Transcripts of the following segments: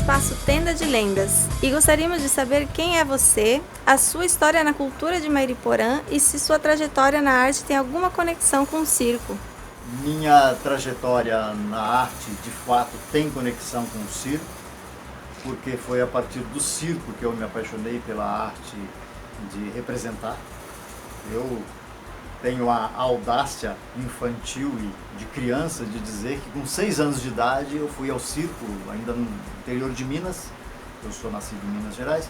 espaço Tenda de Lendas e gostaríamos de saber quem é você, a sua história na cultura de Mariporã e se sua trajetória na arte tem alguma conexão com o circo. Minha trajetória na arte, de fato, tem conexão com o circo, porque foi a partir do circo que eu me apaixonei pela arte de representar. Eu tenho a audácia infantil e de criança de dizer que com 6 anos de idade eu fui ao circo, ainda no interior de Minas. Eu sou nascido em Minas Gerais,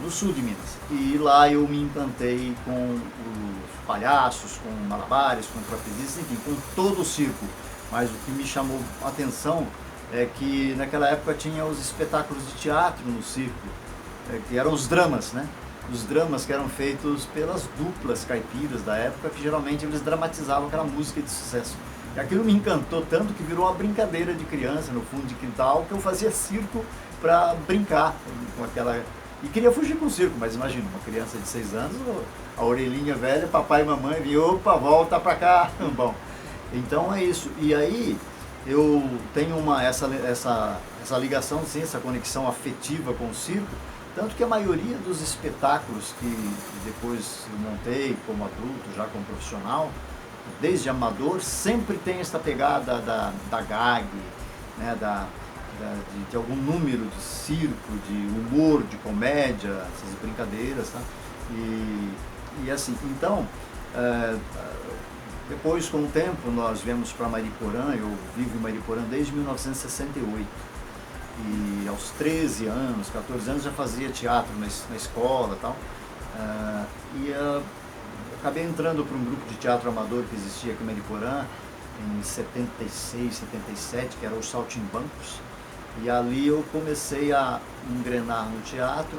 no sul de Minas. E lá eu me encantei com os palhaços, com malabares, com trapezistas, enfim, com todo o circo. Mas o que me chamou a atenção é que naquela época tinha os espetáculos de teatro no circo, que eram os dramas, né? Os dramas que eram feitos pelas duplas caipiras da época, que geralmente eles dramatizavam aquela música de sucesso. E aquilo me encantou tanto que virou uma brincadeira de criança no fundo de quintal, que eu fazia circo para brincar com aquela... E queria fugir com o circo, mas imagina, uma criança de 6 anos, a orelhinha velha, papai e mamãe vinham, opa, volta pra cá. Bom, então é isso. E aí eu tenho essa ligação, sim, essa conexão afetiva com o circo, tanto que a maioria dos espetáculos que depois eu montei como adulto, já como profissional, desde amador, sempre tem essa pegada da gag, né, de algum número de circo, de humor, de comédia, essas brincadeiras, tá? E assim, então, depois com o tempo nós viemos para Mariporã. Eu vivo em Mariporã desde 1968. E aos 13 anos, 14 anos já fazia teatro na escola e tal. Acabei entrando para um grupo de teatro amador que existia aqui em Mariporã em 76, 77, que era o Saltimbancos. E ali eu comecei a engrenar no teatro.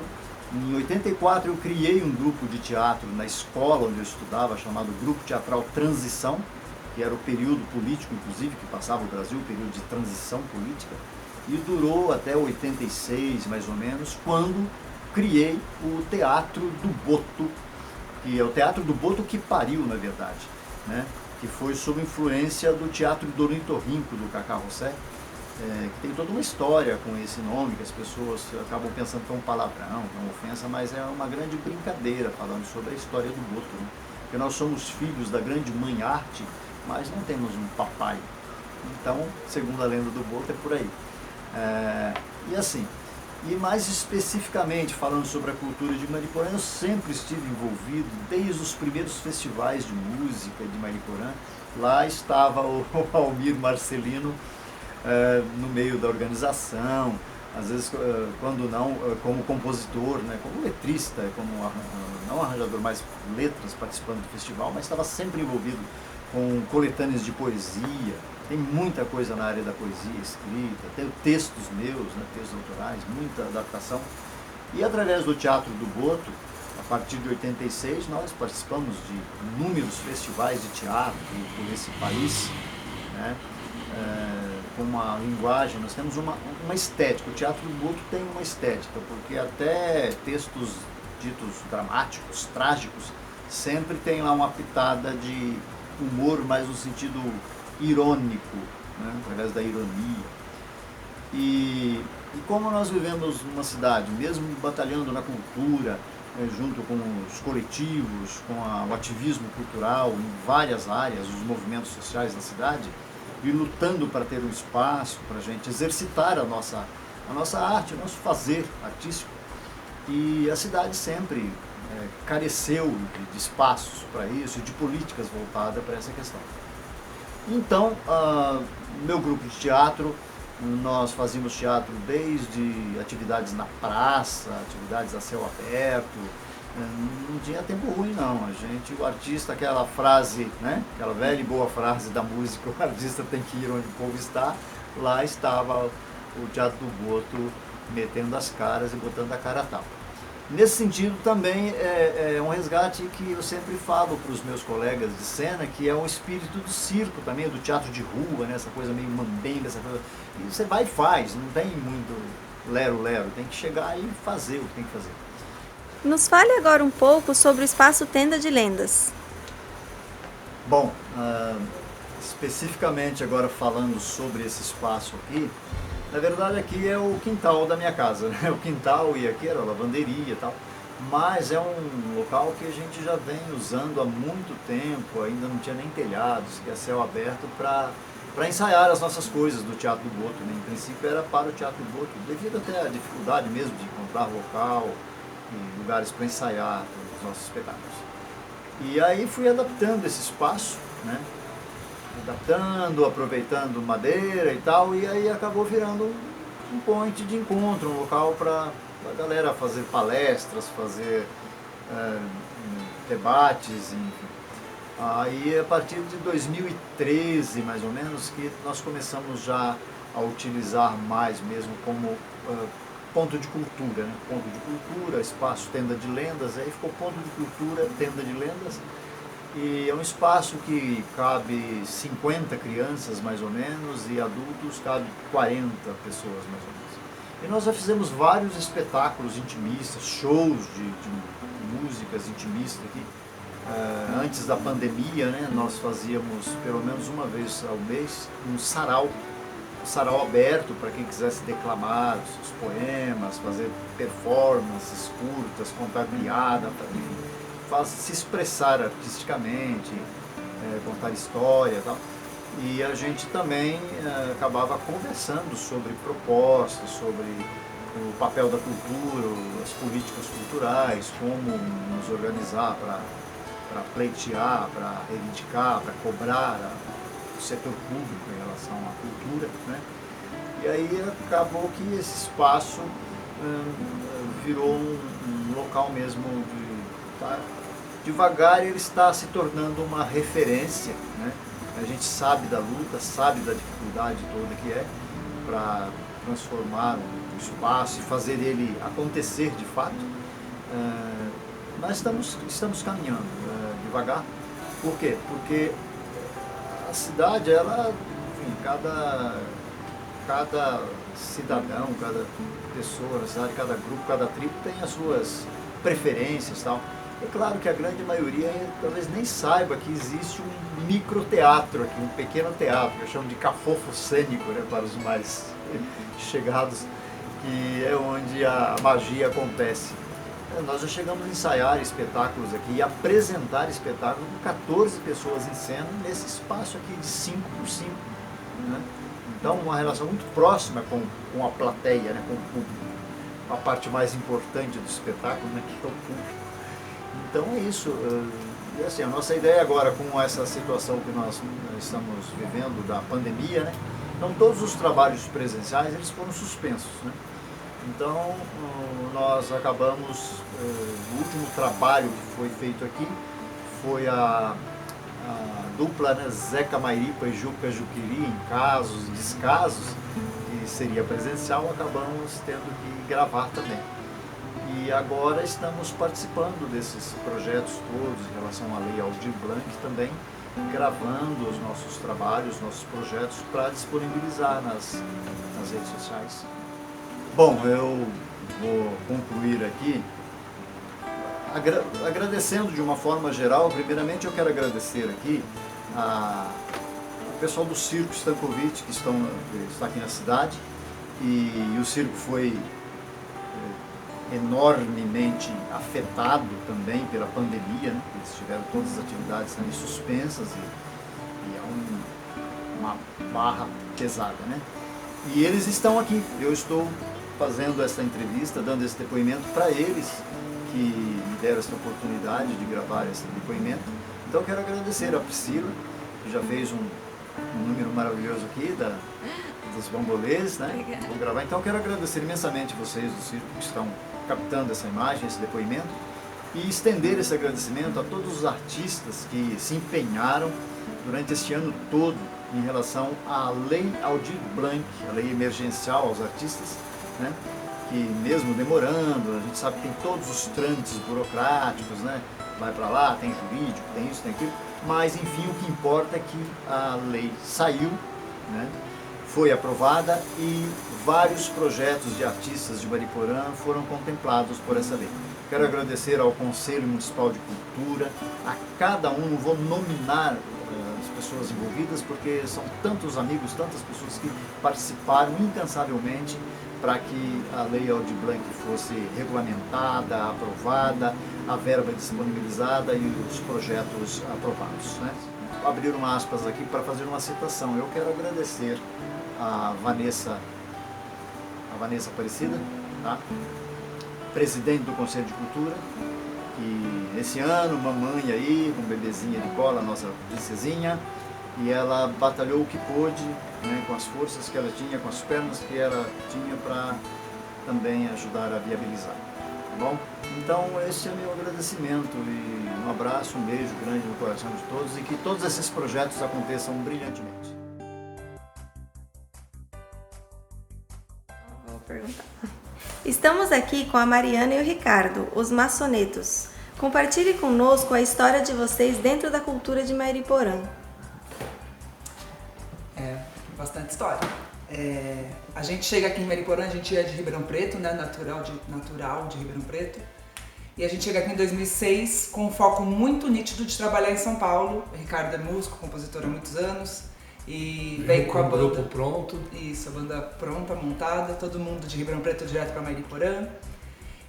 Em 84 eu criei um grupo de teatro na escola onde eu estudava, chamado Grupo Teatral Transição, que era o período político, inclusive, que passava o Brasil, o período de transição política. E durou até 86, mais ou menos, quando criei o Teatro do Boto, que é o Teatro do Boto que pariu, na verdade, né? Que foi sob influência do Teatro do Ornitorrinco, do Cacá Rossé, que tem toda uma história com esse nome, que as pessoas acabam pensando que é um palavrão, que é uma ofensa, mas é uma grande brincadeira falando sobre a história do Boto, né? Porque nós somos filhos da grande mãe arte, mas não temos um papai. Então, segundo a lenda do Boto, é por aí. E assim, e mais especificamente falando sobre a cultura de Mariporã, eu sempre estive envolvido desde os primeiros festivais de música de Mariporã. Lá estava o Almir Marcelino no meio da organização, às vezes, quando não, como compositor, né, como letrista, como não arranjador, mas letras, participando do festival, mas estava sempre envolvido com coletâneas de poesia. Tem muita coisa na área da poesia escrita, tem textos meus, né, textos autorais, muita adaptação. E através do Teatro do Boto, a partir de 86, nós participamos de inúmeros festivais de teatro por esse país, né, com uma linguagem, nós temos uma estética. O Teatro do Boto tem uma estética, porque até textos ditos dramáticos, trágicos, sempre tem lá uma pitada de humor, mas no sentido irônico, né, através da ironia. E como nós vivemos numa cidade, mesmo batalhando na cultura, junto com os coletivos, com o ativismo cultural em várias áreas, os movimentos sociais da cidade, e lutando para ter um espaço para a gente exercitar a nossa arte, o nosso fazer artístico. E a cidade sempre careceu de espaços para isso, de políticas voltadas para essa questão. Então, meu grupo de teatro, nós fazíamos teatro desde atividades na praça, atividades a céu aberto. Não tinha tempo ruim, não. O artista, aquela frase, né, aquela velha e boa frase da música, o artista tem que ir onde o povo está. Lá estava o Teatro do Boto metendo as caras e botando a cara a tapa. Nesse sentido também é um resgate que eu sempre falo para os meus colegas de cena, que é um espírito do circo também, do teatro de rua, né? Essa coisa meio mambemba, essa coisa. E você vai e faz, não tem muito lero-lero, tem que chegar e fazer o que tem que fazer. Nos fale agora um pouco sobre o espaço Tenda de Lendas. Bom, especificamente agora falando sobre esse espaço aqui, Na verdade aqui é o quintal da minha casa, né? O quintal e aqui era a lavanderia e tal. Mas é um local que a gente já vem usando há muito tempo, ainda não tinha nem telhados, que é céu aberto para ensaiar as nossas coisas do Teatro do Boto, né? Em princípio era para o Teatro do Boto, devido até à dificuldade mesmo de encontrar local e lugares para ensaiar os nossos espetáculos. E aí fui adaptando esse espaço, né? Adaptando, aproveitando madeira e tal, e aí acabou virando um point de encontro, um local para a galera fazer palestras, fazer debates, enfim. Aí a partir de 2013, mais ou menos, que nós começamos já a utilizar mais mesmo como ponto de cultura, né? Ponto de cultura, espaço tenda de lendas, aí ficou ponto de cultura, tenda de lendas. E é um espaço que cabe 50 crianças mais ou menos e adultos cabe 40 pessoas mais ou menos. E nós já fizemos vários espetáculos intimistas, shows de músicas intimistas aqui. Antes da pandemia, né, nós fazíamos pelo menos uma vez ao mês um sarau aberto para quem quisesse declamar os seus poemas, fazer performances curtas, contar piada, se expressar artisticamente, contar história e tal. E a gente também acabava conversando sobre propostas, sobre o papel da cultura, as políticas culturais, como nos organizar para pleitear, para reivindicar, para cobrar o setor público em relação à cultura, né? E aí acabou que esse espaço virou um local mesmo devagar ele está se tornando uma referência, né? A gente sabe da luta, sabe da dificuldade toda que é para transformar o espaço e fazer ele acontecer de fato. Mas estamos caminhando devagar. Por quê? Porque a cidade, ela, enfim, cada cidadão, cada pessoa na cidade, cada grupo, cada tribo tem as suas preferências e tal. É claro que a grande maioria talvez nem saiba que existe um microteatro aqui, um pequeno teatro, que eu chamo de cafofo cênico, né, para os mais chegados, que é onde a magia acontece. Nós já chegamos a ensaiar espetáculos aqui e apresentar espetáculos com 14 pessoas em cena nesse espaço aqui de 5 por 5. Né? Então, uma relação muito próxima com a plateia, né, com o público. A parte mais importante do espetáculo, né, que é o público. Então é isso. E assim, a nossa ideia agora, com essa situação que nós estamos vivendo da pandemia, né, então todos os trabalhos presenciais eles foram suspensos. Né? Então nós acabamos, o último trabalho que foi feito aqui foi a dupla, né, Zeca Mairipa e Juca Juqueri, em casos e descasos, que seria presencial, acabamos tendo que gravar também. E agora estamos participando desses projetos todos em relação à Lei Aldir Blanc também, gravando os nossos trabalhos, nossos projetos para disponibilizar nas redes sociais. Bom, eu vou concluir aqui agradecendo de uma forma geral. Primeiramente eu quero agradecer aqui o pessoal do Circo Stankovic que está aqui na cidade, e o circo foi enormemente afetado também pela pandemia, né? Eles tiveram todas as atividades também suspensas e é uma barra pesada, né? E eles estão aqui, eu estou fazendo essa entrevista, dando esse depoimento para eles que me deram essa oportunidade de gravar esse depoimento. Então eu quero agradecer a Priscila, que já fez um número maravilhoso aqui dos bambolês, né? Vou gravar. Então eu quero agradecer imensamente vocês do circo que estão captando essa imagem, esse depoimento, e estender esse agradecimento a todos os artistas que se empenharam durante este ano todo em relação à Lei Aldir Blanc, a lei emergencial aos artistas, né? Que mesmo demorando, a gente sabe que tem todos os trâmites burocráticos, né? Vai para lá, tem jurídico, tem isso, tem aquilo, mas enfim, o que importa é que a lei saiu, né? Foi aprovada e vários projetos de artistas de Mariporã foram contemplados por essa lei. Quero agradecer ao Conselho Municipal de Cultura, a cada um, não vou nominar as pessoas envolvidas, porque são tantos amigos, tantas pessoas que participaram incansavelmente para que a Lei Aldir Blanc fosse regulamentada, aprovada, a verba disponibilizada e os projetos aprovados, né? Vou abrir uma aspas aqui para fazer uma citação. Eu quero agradecer a Vanessa Aparecida, tá? Presidente do Conselho de Cultura, que esse ano, mamãe aí, com bebezinha de cola, nossa princesinha, e ela batalhou o que pôde, né, com as forças que ela tinha, com as pernas que ela tinha, para também ajudar a viabilizar, tá bom? Então esse é meu agradecimento e um abraço, um beijo grande no coração de todos e que todos esses projetos aconteçam brilhantemente. Vou perguntar. Estamos aqui com a Mariana e o Ricardo, os maçonetos. Compartilhe conosco a história de vocês dentro da cultura de Mairiporã. Bastante história. A gente chega aqui em Mairiporã, a gente é de Ribeirão Preto, né, natural de Ribeirão Preto. E a gente chega aqui em 2006 com um foco muito nítido de trabalhar em São Paulo. O Ricardo é músico, compositor há muitos anos. E veio com a banda. Grupo pronto. Isso, a banda pronta, montada, todo mundo de Ribeirão Preto direto para Mairiporã.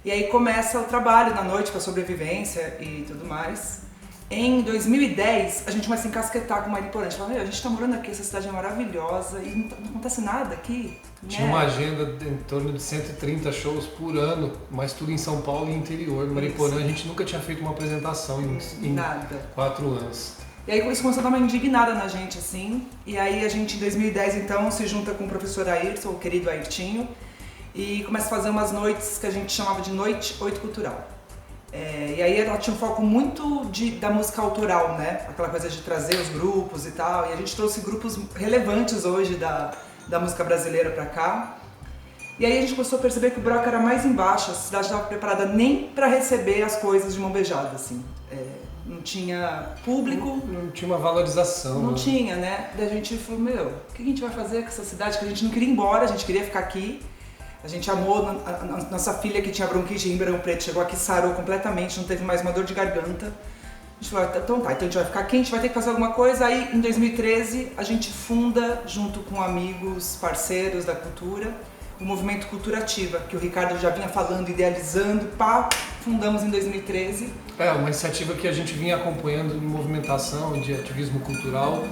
E aí começa o trabalho na noite para sobrevivência e tudo mais. Em 2010, a gente começa a encasquetar com Mairiporã. A gente fala, a gente tá morando aqui, essa cidade é maravilhosa e não acontece nada aqui. Tinha uma agenda em torno de 130 shows por ano, mas tudo em São Paulo e interior. Mairiporã a gente nunca tinha feito uma apresentação em nada. 4 anos. E aí isso começou a dar uma indignada na gente, assim. E aí a gente, em 2010, então, se junta com o professor Ayrton, o querido Ayrtinho, e começa a fazer umas noites que a gente chamava de Noite Oito Cultural. E aí ela tinha um foco muito da música autoral, né? Aquela coisa de trazer os grupos e tal. E a gente trouxe grupos relevantes hoje da música brasileira pra cá. E aí a gente começou a perceber que o buraco era mais embaixo, a cidade não estava preparada nem para receber as coisas de mão beijada, assim. Não tinha público. Não tinha uma valorização. Não tinha, né? Daí a gente falou, o que a gente vai fazer com essa cidade? Que a gente não queria ir embora, a gente queria ficar aqui. A gente amou a nossa filha que tinha bronquite em Ribeirão Preto, chegou aqui, sarou completamente, não teve mais uma dor de garganta. A gente falou, então a gente vai ficar aqui, a gente vai ter que fazer alguma coisa. Aí em 2013 a gente funda, junto com amigos, parceiros da cultura, o Movimento Cultura Ativa, que o Ricardo já vinha falando, idealizando, fundamos em 2013. Uma iniciativa que a gente vinha acompanhando de movimentação, de ativismo cultural,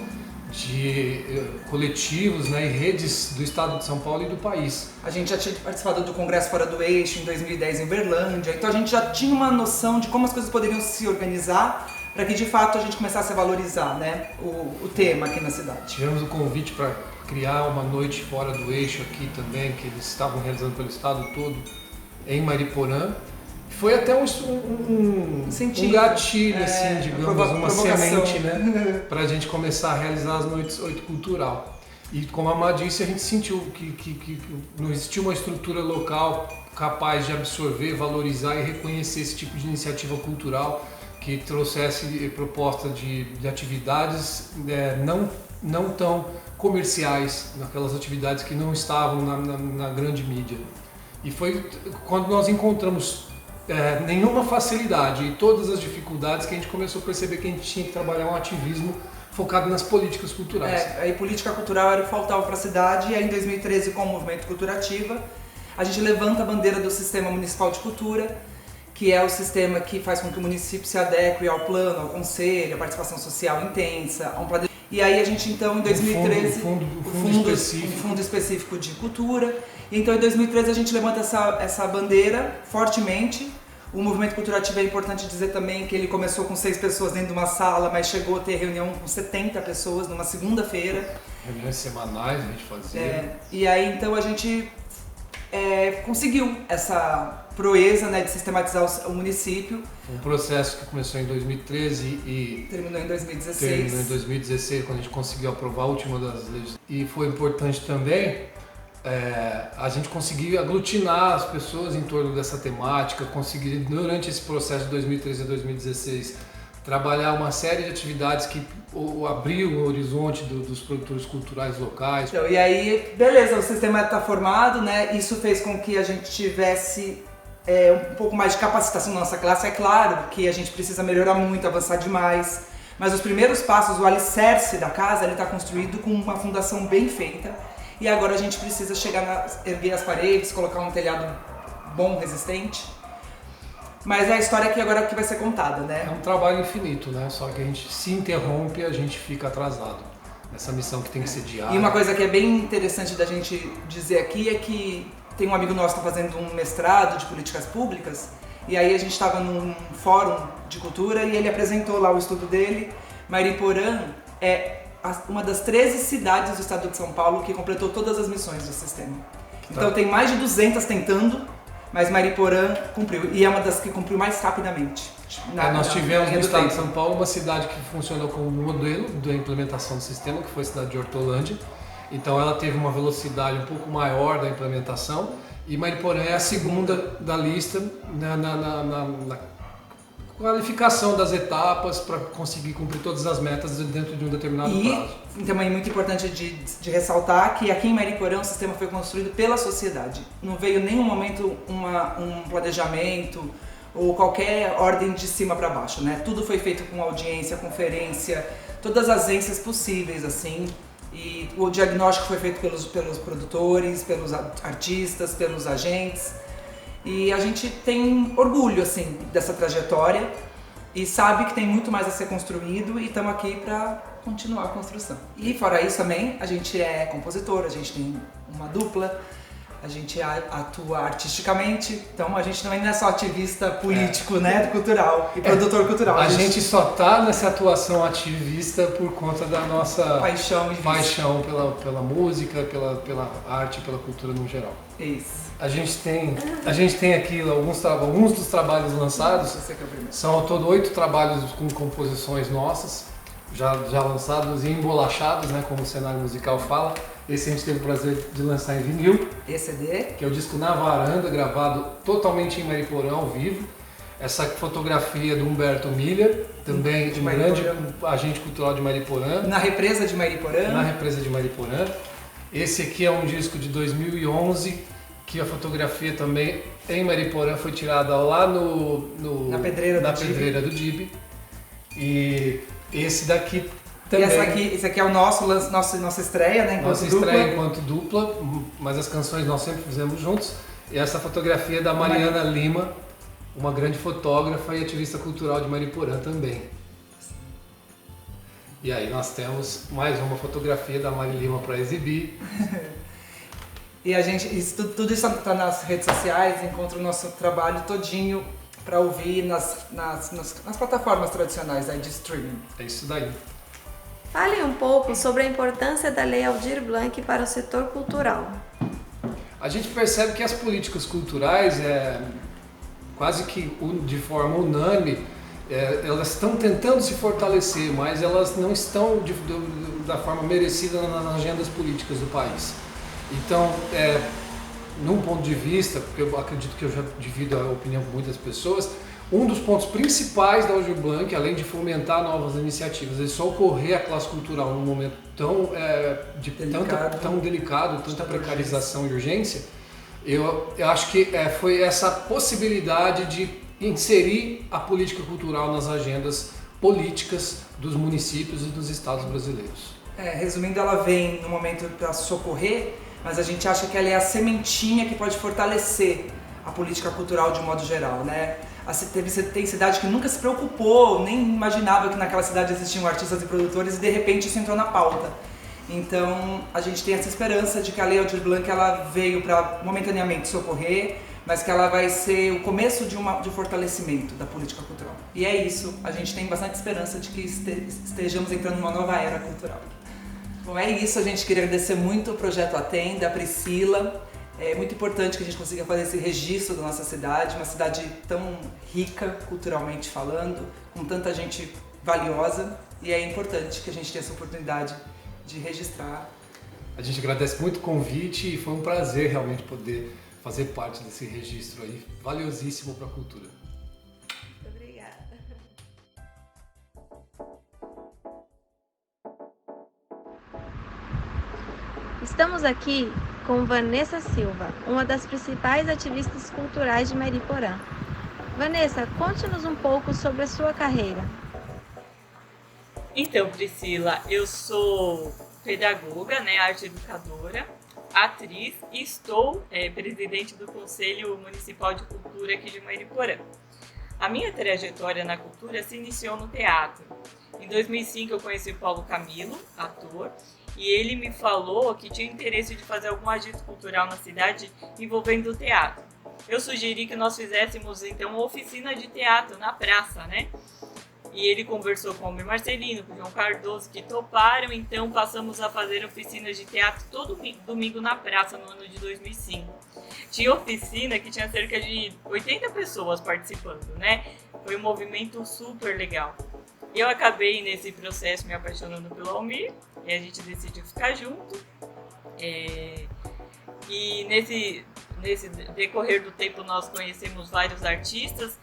de coletivos, né, e redes do estado de São Paulo e do país. A gente já tinha participado do Congresso Fora do Eixo em 2010 em Uberlândia, então a gente já tinha uma noção de como as coisas poderiam se organizar para que de fato a gente começasse a valorizar, né, o tema aqui na cidade. Tivemos o convite para criar uma noite fora do eixo aqui também, que eles estavam realizando pelo estado todo, em Mairiporã. Foi até um gatilho, assim, digamos, uma semente, né, para a gente começar a realizar as noites Oito Cultural. E como a Má disse, a gente sentiu que não existia uma estrutura local capaz de absorver, valorizar e reconhecer esse tipo de iniciativa cultural que trouxesse proposta de atividades não tão comerciais, naquelas atividades que não estavam na grande mídia. E foi quando nós encontramos nenhuma facilidade e todas as dificuldades que a gente começou a perceber que a gente tinha que trabalhar um ativismo focado nas políticas culturais. Aí política cultural era o que faltava para a cidade, e aí em 2013, com o Movimento Cultura Ativa, a gente levanta a bandeira do Sistema Municipal de Cultura, que é o sistema que faz com que o município se adeque ao plano, ao conselho, à participação social intensa, a um plano. E aí a gente então em 2013 um fundo específico de cultura. E então em 2013 a gente levanta essa bandeira fortemente. O Movimento Cultura Ativa é importante dizer também que ele começou com 6 pessoas dentro de uma sala, mas chegou a ter reunião com 70 pessoas numa segunda-feira. Reuniões semanais a gente fazia. E aí então a gente conseguiu essa proeza, né, de sistematizar o município. Um processo que começou em 2013 e terminou em 2016. Terminou em 2016, quando a gente conseguiu aprovar a última das leis. E foi importante também a gente conseguir aglutinar as pessoas em torno dessa temática, conseguir, durante esse processo de 2013 a 2016, trabalhar uma série de atividades que abriu o horizonte dos produtores culturais locais. Então, e aí, beleza, o sistema está formado, né? Isso fez com que a gente tivesse um pouco mais de capacitação na nossa classe. É claro que a gente precisa melhorar muito, avançar demais, Mas os primeiros passos, o alicerce da casa, ele está construído com uma fundação bem feita. E agora a gente precisa erguer as paredes, colocar um telhado bom, resistente. Mas é a história que agora que vai ser contada, né? É um trabalho infinito, né? Só que a gente se interrompe e a gente fica atrasado. Essa missão que tem que ser diária. E uma coisa que é bem interessante da gente dizer aqui é que tem um amigo nosso que está fazendo um mestrado de políticas públicas, e aí a gente estava num fórum de cultura e ele apresentou lá o estudo dele. Mariporã é uma das 13 cidades do estado de São Paulo que completou todas as missões do sistema. Então tem mais de 200 tentando, mas Mariporã cumpriu, e é uma das que cumpriu mais rapidamente. Nós tivemos no estado de São Paulo uma cidade que funcionou como modelo da implementação do sistema, que foi a cidade de Hortolândia. Então ela teve uma velocidade um pouco maior da implementação, e Mariporã é a segunda da lista na qualificação das etapas para conseguir cumprir todas as metas dentro de um determinado prazo. E também muito importante de ressaltar que aqui em Mariporã o sistema foi construído pela sociedade. Não veio em nenhum momento um planejamento ou qualquer ordem de cima para baixo, né? Tudo foi feito com audiência, conferência, todas as agências possíveis, assim. E o diagnóstico foi feito pelos produtores, pelos artistas, pelos agentes. E a gente tem orgulho, assim, dessa trajetória e sabe que tem muito mais a ser construído e estamos aqui para continuar a construção. E fora isso também, a gente é compositor, a gente tem uma dupla, a gente atua artisticamente, então a gente também não é só ativista político, né, cultural e produtor cultural. A gente só tá nessa atuação ativista por conta da nossa paixão pela música, pela arte, pela cultura no geral. Isso. A gente tem aqui alguns dos trabalhos lançados, são ao todo 8 trabalhos com composições nossas, já lançados e embolachados, né, como o cenário musical fala. Esse a gente teve o prazer de lançar em vinil. ECD. Que é o disco Na Varanda, gravado totalmente em Mariporã, ao vivo. Essa fotografia do Humberto Miller, também de um grande agente cultural de Mariporã. Na represa de Mariporã. Na represa de Mariporã. Esse aqui é um disco de 2011, que a fotografia também em Mariporã foi tirada lá na pedreira do Dibe. E esse daqui também. E esse aqui é o nossa estreia, né? Nossa estreia enquanto dupla, mas as canções nós sempre fizemos juntos. E essa fotografia é da Mariana Lima, uma grande fotógrafa e ativista cultural de Mariporã também. E aí nós temos mais uma fotografia da Mari Lima para exibir. E tudo isso está nas redes sociais, encontra o nosso trabalho todinho para ouvir nas plataformas tradicionais aí de streaming. É isso daí. Fale um pouco sobre a importância da Lei Aldir Blanc para o setor cultural. A gente percebe que as políticas culturais, quase que de forma unânime, elas estão tentando se fortalecer, mas elas não estão da forma merecida nas agendas políticas do país. Então, num ponto de vista, porque eu acredito que eu já divido a opinião com muitas pessoas, um dos pontos principais da Aldir Blanc, além de fomentar novas iniciativas, é socorrer a classe cultural num momento tão delicado, tanta precarização e urgência, eu acho que foi essa possibilidade de inserir a política cultural nas agendas políticas dos municípios e dos estados brasileiros. Resumindo, ela vem no momento para socorrer, mas a gente acha que ela é a sementinha que pode fortalecer a política cultural de um modo geral, né? Tem cidade que nunca se preocupou, nem imaginava que naquela cidade existiam artistas e produtores e de repente isso entrou na pauta. Então a gente tem essa esperança de que a Lei Aldir Blanc ela veio para momentaneamente socorrer, mas que ela vai ser o começo de fortalecimento da política cultural. E é isso, a gente tem bastante esperança de que estejamos entrando numa nova era cultural. Bom, é isso, a gente queria agradecer muito o Projeto Atenda, a Priscila. É muito importante que a gente consiga fazer esse registro da nossa cidade, uma cidade tão rica culturalmente falando, com tanta gente valiosa, e é importante que a gente tenha essa oportunidade de registrar. A gente agradece muito o convite e foi um prazer realmente poder fazer parte desse registro aí, valiosíssimo para a cultura. Muito obrigada. Estamos aqui com Vanessa Silva, uma das principais ativistas culturais de Mariporã. Vanessa, conte-nos um pouco sobre a sua carreira. Então, Priscila, eu sou pedagoga, né, arte educadora, atriz e estou presidente do Conselho Municipal de Cultura aqui de Mariporã. A minha trajetória na cultura se iniciou no teatro. Em 2005 eu conheci o Paulo Camilo, ator, e ele me falou que tinha interesse de fazer algum agito cultural na cidade envolvendo o teatro. Eu sugeri que nós fizéssemos então uma oficina de teatro na praça, né? E ele conversou com o Almir Marcelino, com o João Cardoso, que toparam, então passamos a fazer oficinas de teatro todo domingo na praça no ano de 2005. Tinha oficina que tinha cerca de 80 pessoas participando, né? Foi um movimento super legal. Eu acabei nesse processo me apaixonando pelo Almir, e a gente decidiu ficar junto. E nesse decorrer do tempo nós conhecemos vários artistas,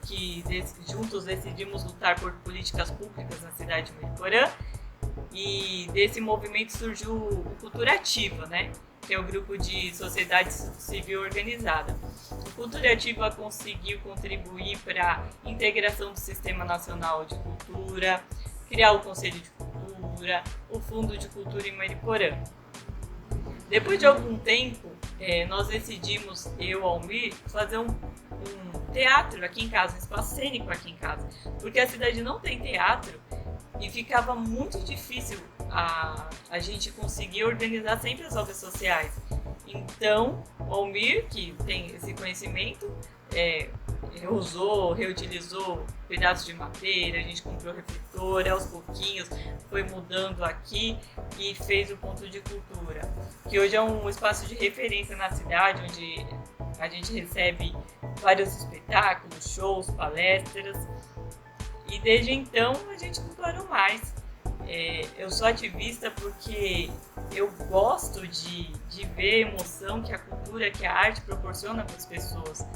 que juntos decidimos lutar por políticas públicas na cidade de Mariporã, e desse movimento surgiu o Cultura Ativa, né? Que é o grupo de sociedade civil organizada. O Cultura Ativa conseguiu contribuir para a integração do Sistema Nacional de Cultura, criar o Conselho de Cultura, o Fundo de Cultura em Mariporã. Depois de algum tempo, nós decidimos, eu e o Almir, fazer um teatro aqui em casa, um espaço cênico aqui em casa, porque a cidade não tem teatro e ficava muito difícil a gente conseguir organizar sempre as obras sociais. Então, o Almir, que tem esse conhecimento, reutilizou pedaços de madeira, a gente comprou refletor, aos pouquinhos foi mudando aqui e fez o Ponto de Cultura, que hoje é um espaço de referência na cidade, onde a gente recebe vários espetáculos, shows, palestras, e desde então a gente não parou mais. Eu sou ativista porque eu gosto de ver a emoção que a cultura, que a arte proporciona para as pessoas.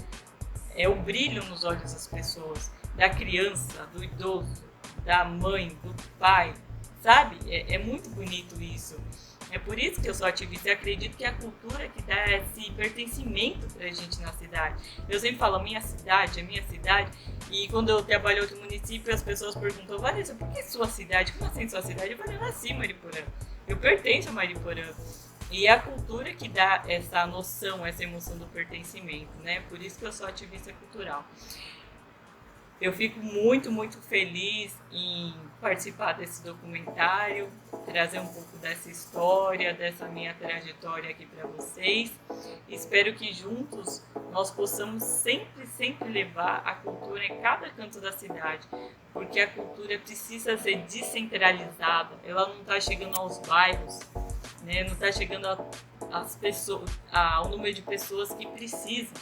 É o brilho nos olhos das pessoas, da criança, do idoso, da mãe, do pai, sabe? É muito bonito isso. É por isso que eu sou ativista e acredito que é a cultura que dá esse pertencimento pra gente na cidade. Eu sempre falo, a minha cidade, e quando eu trabalho em outro município, as pessoas perguntam, Vanessa, por que sua cidade? Como assim sua cidade? Eu falei, eu nasci em Mariporã, eu pertenço a Mariporã. E é a cultura que dá essa noção, essa emoção do pertencimento, né? Por isso que eu sou ativista cultural. Eu fico muito, muito feliz em participar desse documentário, trazer um pouco dessa história, dessa minha trajetória aqui para vocês. Espero que juntos nós possamos sempre, sempre levar a cultura em cada canto da cidade, porque a cultura precisa ser descentralizada, ela não está chegando aos bairros, né? Não está chegando às pessoas, ao número de pessoas que precisam.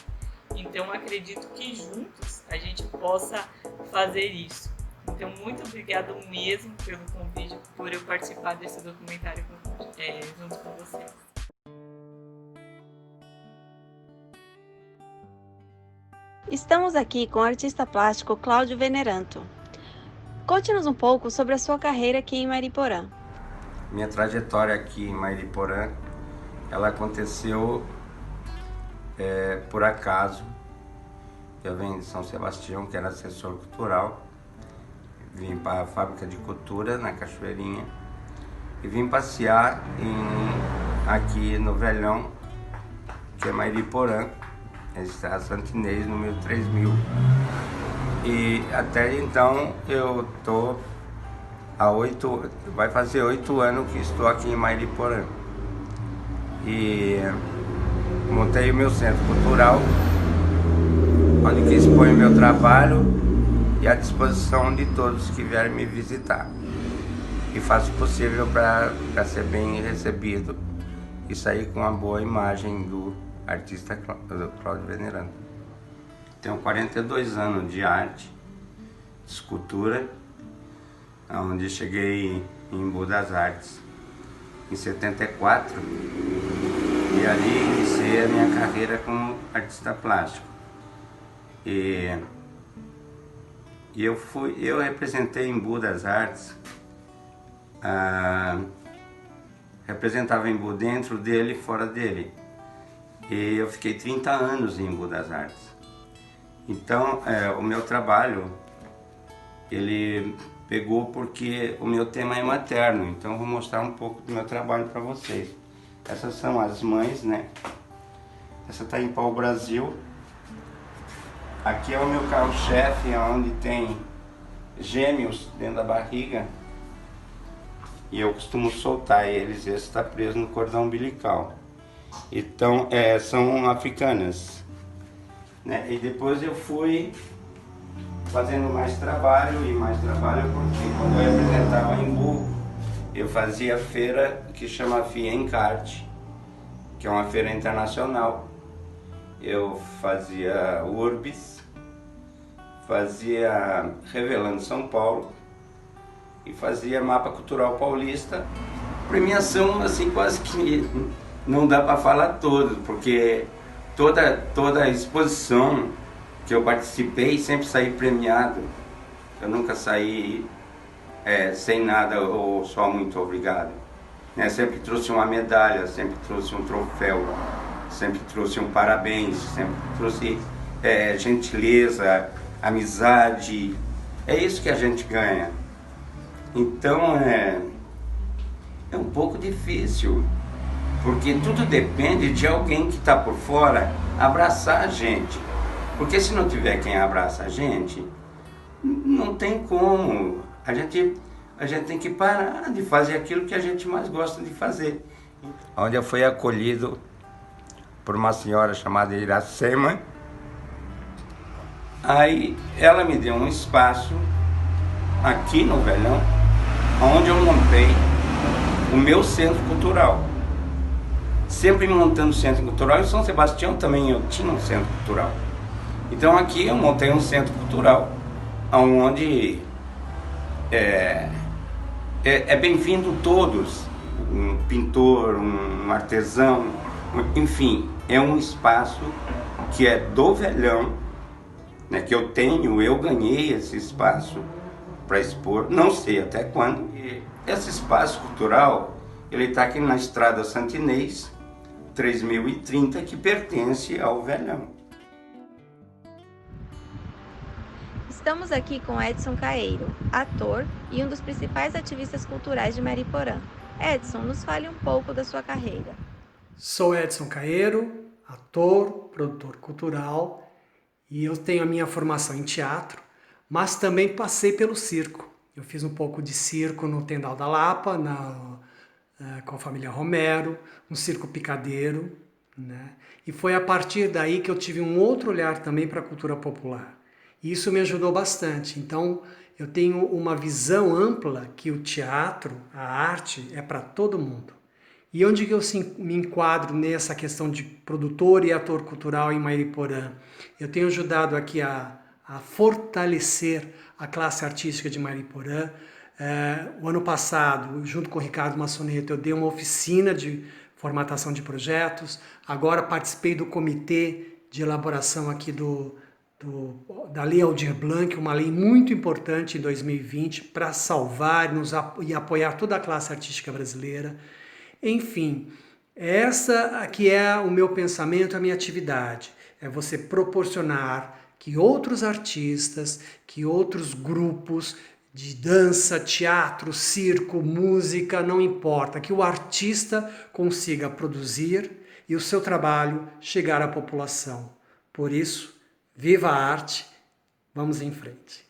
Então, acredito que juntos a gente possa fazer isso. Então, muito obrigado mesmo pelo convite, por eu participar desse documentário junto com vocês. Estamos aqui com o artista plástico Cláudio Veneranto. Conte-nos um pouco sobre a sua carreira aqui em Mariporã. Minha trajetória aqui em Mariporã, ela aconteceu por acaso. Eu venho de São Sebastião, que era assessor cultural, vim para a fábrica de cultura na Cachoeirinha e vim passear aqui no Velhão, que é Mariporã, Estrada Santa Inês, número 3000. E até então eu tô vai fazer 8 anos que estou aqui em Mariporã. E montei o meu centro cultural, onde que expõe o meu trabalho e à disposição de todos que vierem me visitar. E faço o possível para ser bem recebido e sair com uma boa imagem do artista Cláudio Veneranto. Tenho 42 anos de arte, de escultura, onde cheguei em Embu das Artes em 74 e ali iniciei a minha carreira como artista plástico. E eu representei Embu das Artes, representava Embu dentro dele e fora dele. E eu fiquei 30 anos em Embu das Artes. Então, o meu trabalho, ele pegou porque o meu tema é materno, então eu vou mostrar um pouco do meu trabalho para vocês. Essas são as mães, né? Essa está em pau-brasil. Aqui é o meu carro-chefe, onde tem gêmeos dentro da barriga. E eu costumo soltar eles, esse está preso no cordão umbilical. Então, são africanas, né? E depois eu fui fazendo mais trabalho, porque quando eu apresentava em Embu, eu fazia feira que chama FIA Encarte, que é uma feira internacional. Eu fazia Urbis, fazia Revelando São Paulo e fazia Mapa Cultural Paulista. Premiação, assim, quase que não dá para falar todas, porque toda a exposição que eu participei sempre saí premiado. Eu nunca saí sem nada ou só muito obrigado. Né? Sempre trouxe uma medalha, sempre trouxe um troféu, sempre trouxe um parabéns, sempre trouxe gentileza, amizade. É isso que a gente ganha. Então é um pouco difícil, porque tudo depende de alguém que está por fora abraçar a gente. Porque se não tiver quem abraça a gente, não tem como. A gente tem que parar de fazer aquilo que a gente mais gosta de fazer. Onde eu fui acolhido por uma senhora chamada Iracema. Aí ela me deu um espaço aqui no Velhão, onde eu montei o meu centro cultural. Sempre montando centro cultural, em São Sebastião também eu tinha um centro cultural. Então aqui eu montei um centro cultural, onde é bem-vindo todos, um pintor, um artesão, enfim, é um espaço que é do Velhão, né, que eu ganhei esse espaço para expor, não sei até quando. E esse espaço cultural, ele está aqui na Estrada Santa Inês, 3030, que pertence ao Velhão. Estamos aqui com Edson Caeiro, ator e um dos principais ativistas culturais de Mariporã. Edson, nos fale um pouco da sua carreira. Sou Edson Caeiro, ator, produtor cultural, e eu tenho a minha formação em teatro, mas também passei pelo circo. Eu fiz um pouco de circo no Tendal da Lapa, com a família Romero, um circo picadeiro, né? E foi a partir daí que eu tive um outro olhar também para a cultura popular. E isso me ajudou bastante. Então, eu tenho uma visão ampla que o teatro, a arte, é para todo mundo. E onde que eu me enquadro nessa questão de produtor e ator cultural em Mariporã? Eu tenho ajudado aqui a fortalecer a classe artística de Mariporã. O ano passado, junto com o Ricardo Massoneto, eu dei uma oficina de formatação de projetos. Agora participei do comitê de elaboração aqui da Lei Aldir Blanc, uma lei muito importante em 2020 para salvar e apoiar toda a classe artística brasileira. Enfim, essa aqui é o meu pensamento, a minha atividade. É você proporcionar que outros artistas, que outros grupos de dança, teatro, circo, música, não importa, que o artista consiga produzir e o seu trabalho chegar à população. Por isso, viva a arte, vamos em frente.